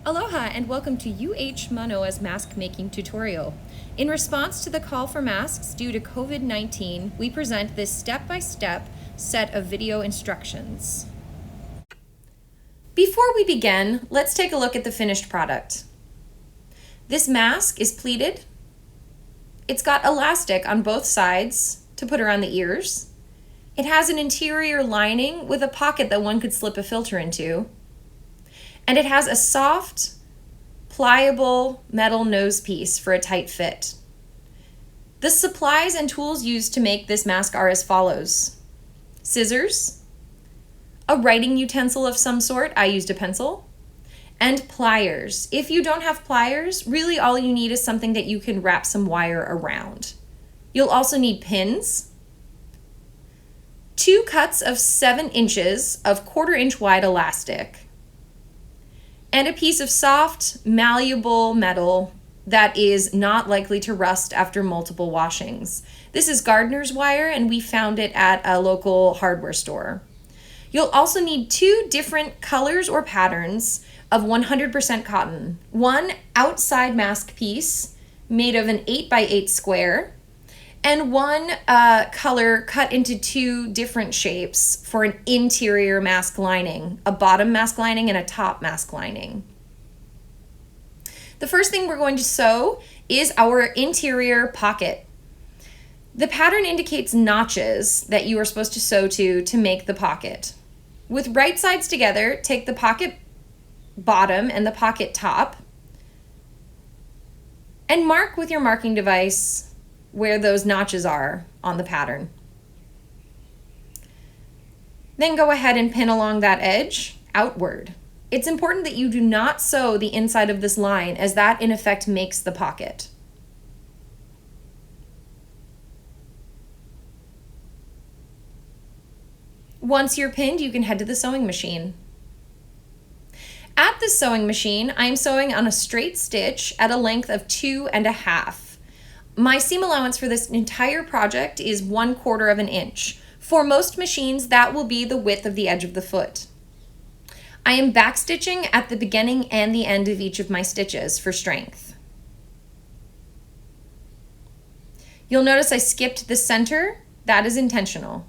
Aloha and welcome to Mānoa's mask making tutorial. In response to the call for masks due to COVID-19, we present this step-by-step set of video instructions. Before we begin, let's take a look at the finished product. This mask is pleated. It's got elastic on both sides to put around the ears. It has an interior lining with a pocket that one could slip a filter into. And it has a soft, pliable metal nose piece for a tight fit. The supplies and tools used to make this mask are as follows: scissors, a writing utensil of some sort, I used a pencil, and pliers. If you don't have pliers, really all you need is something that you can wrap some wire around. You'll also need pins, 2 cuts of 7 inches of 1/4 inch wide elastic, and a piece of soft, malleable metal that is not likely to rust after multiple washings. This is gardener's wire, and we found it at a local hardware store. You'll also need 2 different colors or patterns of 100% cotton. One outside mask piece made of an 8x8 square, and one color cut into 2 different shapes for an interior mask lining, a bottom mask lining and a top mask lining. The first thing we're going to sew is our interior pocket. The pattern indicates notches that you are supposed to sew to make the pocket. With right sides together, take the pocket bottom and the pocket top and mark with your marking device where those notches are on the pattern. Then go ahead and pin along that edge outward. It's important that you do not sew the inside of this line, as that in effect makes the pocket. Once you're pinned, you can head to the sewing machine. At the sewing machine, I'm sewing on a straight stitch at a length of 2.5. My seam allowance for this entire project is 1/4 inch. For most machines, that will be the width of the edge of the foot. I am backstitching at the beginning and the end of each of my stitches for strength. You'll notice I skipped the center. That is intentional.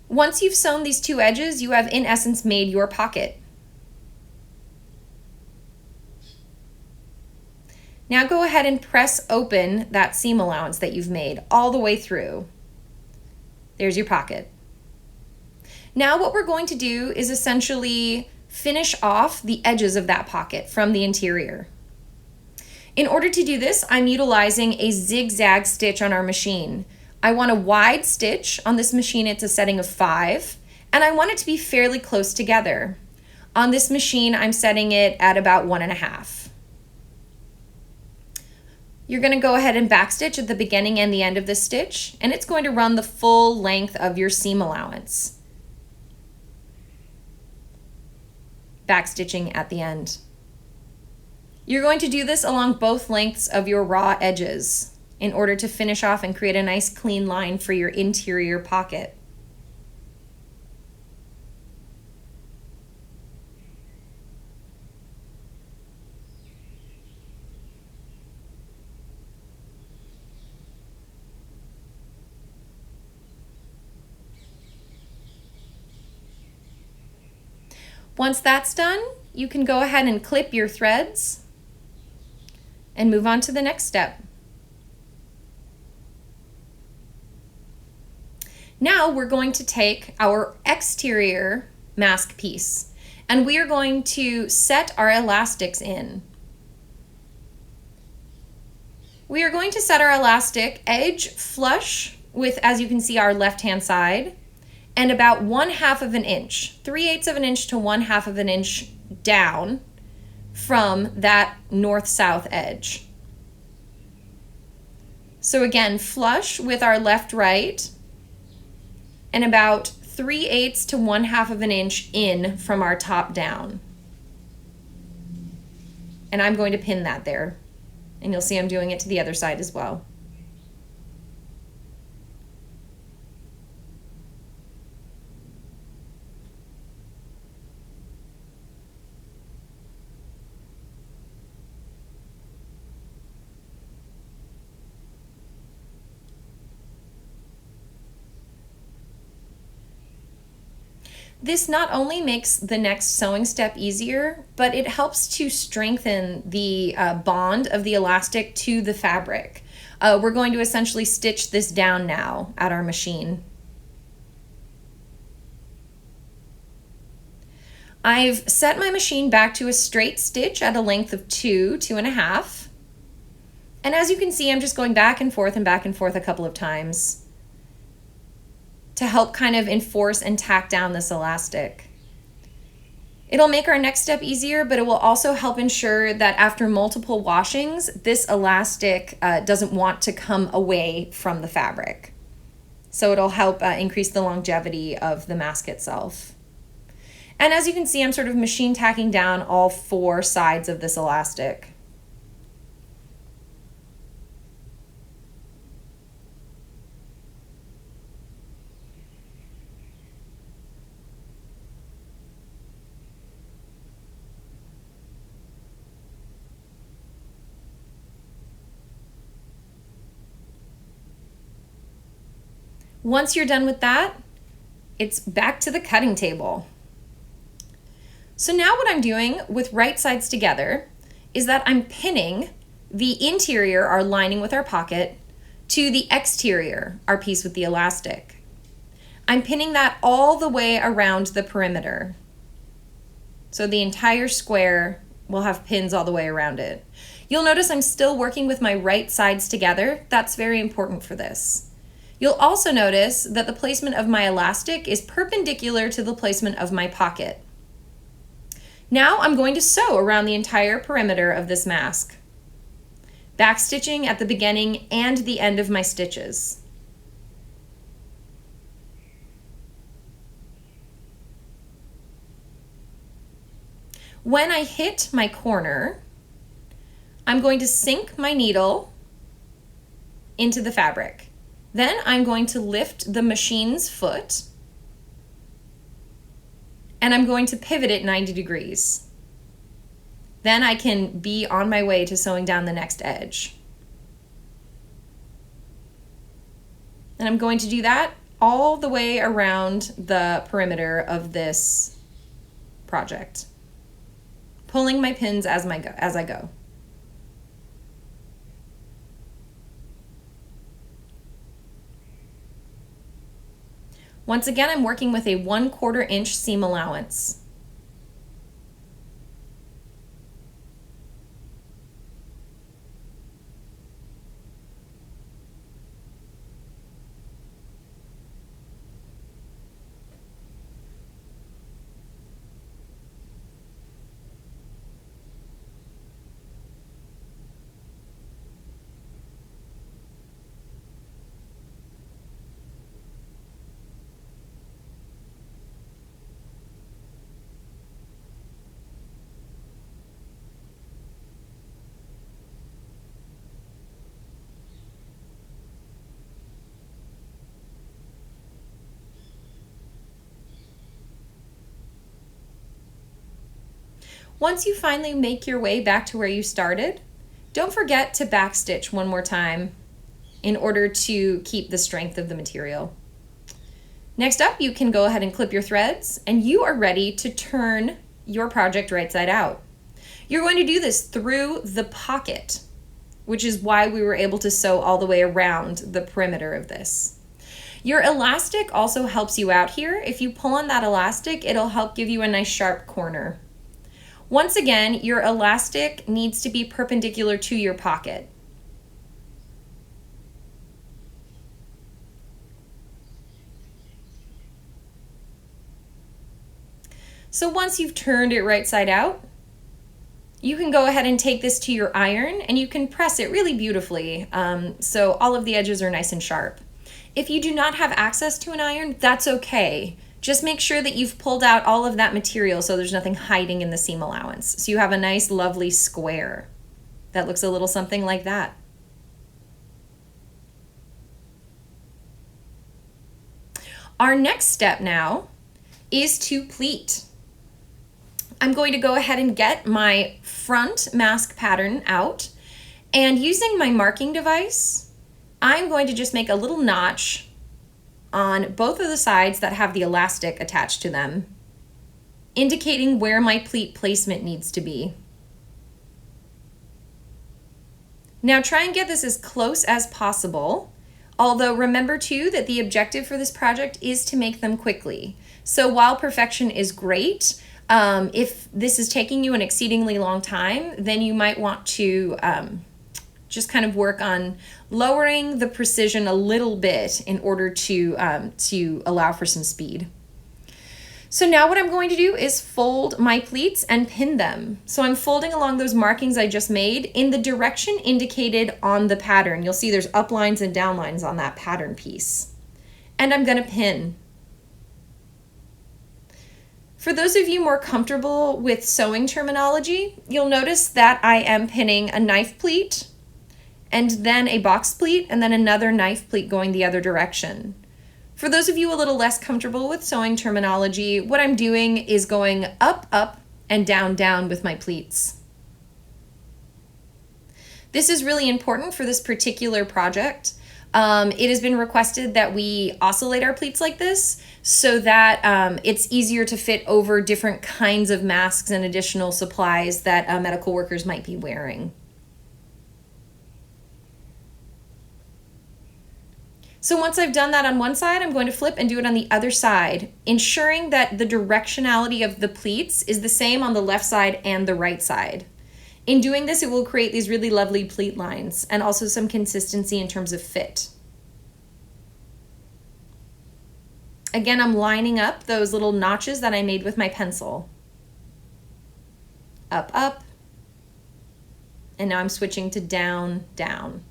Once you've sewn these 2 edges, you have in essence made your pocket. Now go ahead and press open that seam allowance that you've made all the way through. There's your pocket. Now what we're going to do is essentially finish off the edges of that pocket from the interior. In order to do this, I'm utilizing a zigzag stitch on our machine. I want a wide stitch. On this machine, it's a setting of 5, and I want it to be fairly close together. On this machine, I'm setting it at about 1.5. You're going to go ahead and backstitch at the beginning and the end of this stitch, and it's going to run the full length of your seam allowance. Backstitching at the end. You're going to do this along both lengths of your raw edges in order to finish off and create a nice clean line for your interior pocket. Once that's done, you can go ahead and clip your threads and move on to the next step. Now we're going to take our exterior mask piece and we are going to set our elastics in. We are going to set our elastic edge flush with, as you can see, our left-hand side, and about 1/2 inch, 3/8 inch to 1/2 inch down from that north-south edge. So again, flush with our left-right, and about 3/8 to 1/2 inch in from our top down. And I'm going to pin that there, and you'll see I'm doing it to the other side as well. This not only makes the next sewing step easier, but it helps to strengthen the bond of the elastic to the fabric. We're going to essentially stitch this down now at our machine. I've set my machine back to a straight stitch at a length of 2.5. And as you can see, I'm just going back and forth a couple of times to help kind of enforce and tack down this elastic. It'll make our next step easier, but it will also help ensure that after multiple washings, this elastic doesn't want to come away from the fabric. So it'll help increase the longevity of the mask itself. And as you can see, I'm sort of machine tacking down all 4 sides of this elastic. Once you're done with that, it's back to the cutting table. So now what I'm doing with right sides together is that I'm pinning the interior, our lining with our pocket, to the exterior, our piece with the elastic. I'm pinning that all the way around the perimeter. So the entire square will have pins all the way around it. You'll notice I'm still working with my right sides together. That's very important for this. You'll also notice that the placement of my elastic is perpendicular to the placement of my pocket. Now I'm going to sew around the entire perimeter of this mask, backstitching at the beginning and the end of my stitches. When I hit my corner, I'm going to sink my needle into the fabric. Then I'm going to lift the machine's foot and I'm going to pivot it 90 degrees. Then I can be on my way to sewing down the next edge. And I'm going to do that all the way around the perimeter of this project, pulling my pins as I go. Once again, I'm working with a 1/4 inch seam allowance. Once you finally make your way back to where you started, don't forget to backstitch one more time in order to keep the strength of the material. Next up, you can go ahead and clip your threads, and you are ready to turn your project right side out. You're going to do this through the pocket, which is why we were able to sew all the way around the perimeter of this. Your elastic also helps you out here. If you pull on that elastic, it'll help give you a nice sharp corner. Once again, your elastic needs to be perpendicular to your pocket. So once you've turned it right side out, you can go ahead and take this to your iron and you can press it really beautifully so all of the edges are nice and sharp. If you do not have access to an iron, that's okay. Just make sure that you've pulled out all of that material so there's nothing hiding in the seam allowance. So you have a nice, lovely square that looks a little something like that. Our next step now is to pleat. I'm going to go ahead and get my front mask pattern out, and using my marking device, I'm going to just make a little notch on both of the sides that have the elastic attached to them, indicating where my pleat placement needs to be. Now try and get this as close as possible, although remember too that the objective for this project is to make them quickly. So while perfection is great, if this is taking you an exceedingly long time, then you might want to just kind of work on lowering the precision a little bit in order to allow for some speed. So now what I'm going to do is fold my pleats and pin them. So I'm folding along those markings I just made in the direction indicated on the pattern. You'll see there's up lines and down lines on that pattern piece. And I'm going to pin. For those of you more comfortable with sewing terminology, you'll notice that I am pinning a knife pleat and then a box pleat and then another knife pleat going the other direction. For those of you a little less comfortable with sewing terminology, what I'm doing is going up, up, and down, down with my pleats. This is really important for this particular project. It has been requested that we oscillate our pleats like this so that it's easier to fit over different kinds of masks and additional supplies that medical workers might be wearing. So once I've done that on one side, I'm going to flip and do it on the other side, ensuring that the directionality of the pleats is the same on the left side and the right side. In doing this, it will create these really lovely pleat lines and also some consistency in terms of fit. Again, I'm lining up those little notches that I made with my pencil. Up, up, and now I'm switching to down, down.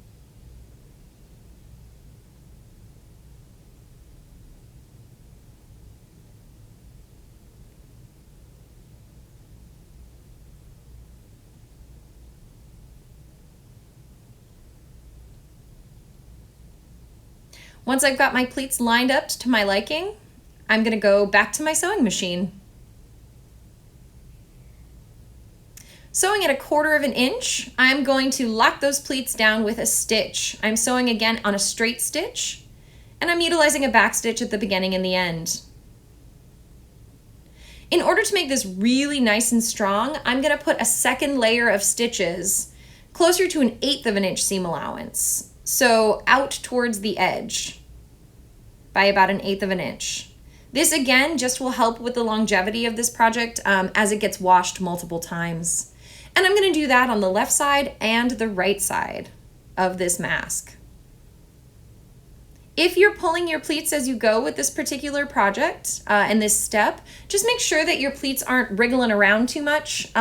Once I've got my pleats lined up to my liking, I'm going to go back to my sewing machine. Sewing at 1/4 inch, I'm going to lock those pleats down with a stitch. I'm sewing again on a straight stitch, and I'm utilizing a back stitch at the beginning and the end. In order to make this really nice and strong, I'm going to put a second layer of stitches closer to 1/8 inch seam allowance. So out towards the edge by about 1/8 inch. This again just will help with the longevity of this project as it gets washed multiple times. And I'm going to do that on the left side and the right side of this mask. If you're pulling your pleats as you go with this particular project and this step, just make sure that your pleats aren't wriggling around too much.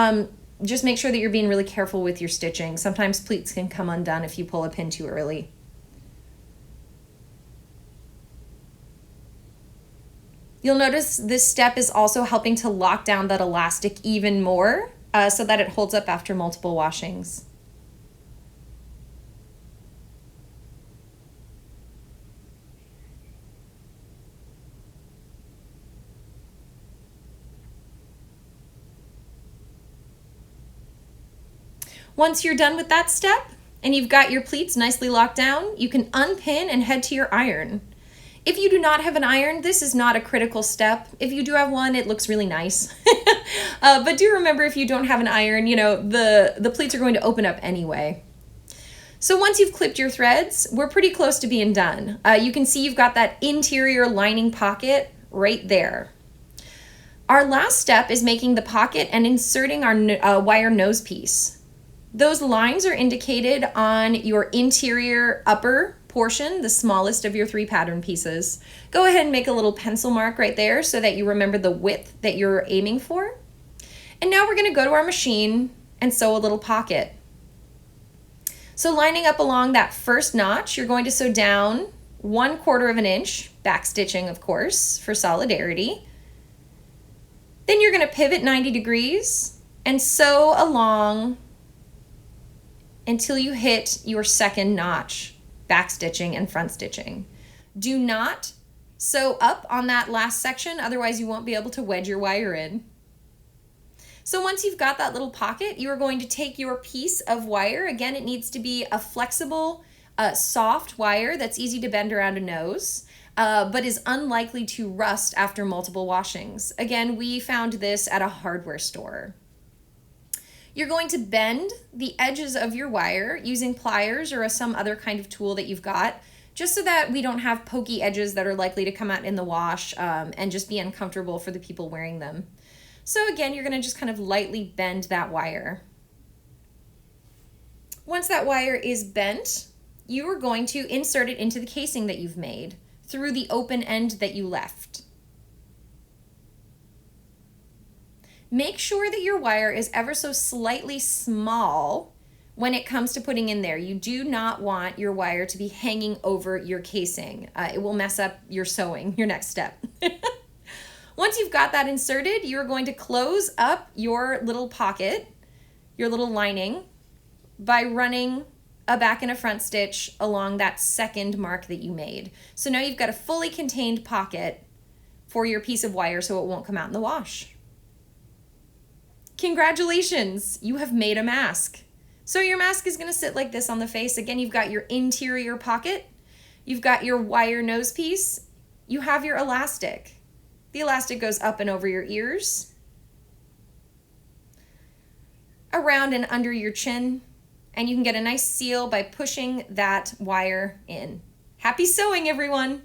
Just make sure that you're being really careful with your stitching. Sometimes pleats can come undone if you pull a pin too early. You'll notice this step is also helping to lock down that elastic even more so that it holds up after multiple washings. Once you're done with that step and you've got your pleats nicely locked down, you can unpin and head to your iron. If you do not have an iron, this is not a critical step. If you do have one, it looks really nice. But do remember, if you don't have an iron, you know, the pleats are going to open up anyway. So once you've clipped your threads, we're pretty close to being done. You can see you've got that interior lining pocket right there. Our last step is making the pocket and inserting our wire nose piece. Those lines are indicated on your interior upper portion, the smallest of your 3 pattern pieces. Go ahead and make a little pencil mark right there so that you remember the width that you're aiming for. And now we're going to go to our machine and sew a little pocket. So lining up along that first notch, you're going to sew down 1/4 inch, back stitching of course, for solidarity. Then you're going to pivot 90 degrees and sew along until you hit your second notch, back stitching and front stitching. Do not sew up on that last section, otherwise you won't be able to wedge your wire in. So once you've got that little pocket, you are going to take your piece of wire. Again, it needs to be a flexible, soft wire that's easy to bend around a nose. but is unlikely to rust after multiple washings. Again, we found this at a hardware store. You're going to bend the edges of your wire using pliers or some other kind of tool that you've got, just so that we don't have pokey edges that are likely to come out in the wash and just be uncomfortable for the people wearing them. So again, you're going to just kind of lightly bend that wire. Once that wire is bent, you are going to insert it into the casing that you've made through the open end that you left. Make sure that your wire is ever so slightly small when it comes to putting in there. You do not want your wire to be hanging over your casing. It will mess up your sewing, your next step. Once you've got that inserted, you're going to close up your little pocket, your little lining, by running a back and a front stitch along that second mark that you made. So now you've got a fully contained pocket for your piece of wire so it won't come out in the wash. Congratulations, you have made a mask. So your mask is going to sit like this on the face. Again, you've got your interior pocket, you've got your wire nose piece, you have your elastic. The elastic goes up and over your ears, around and under your chin, and you can get a nice seal by pushing that wire in. Happy sewing, everyone!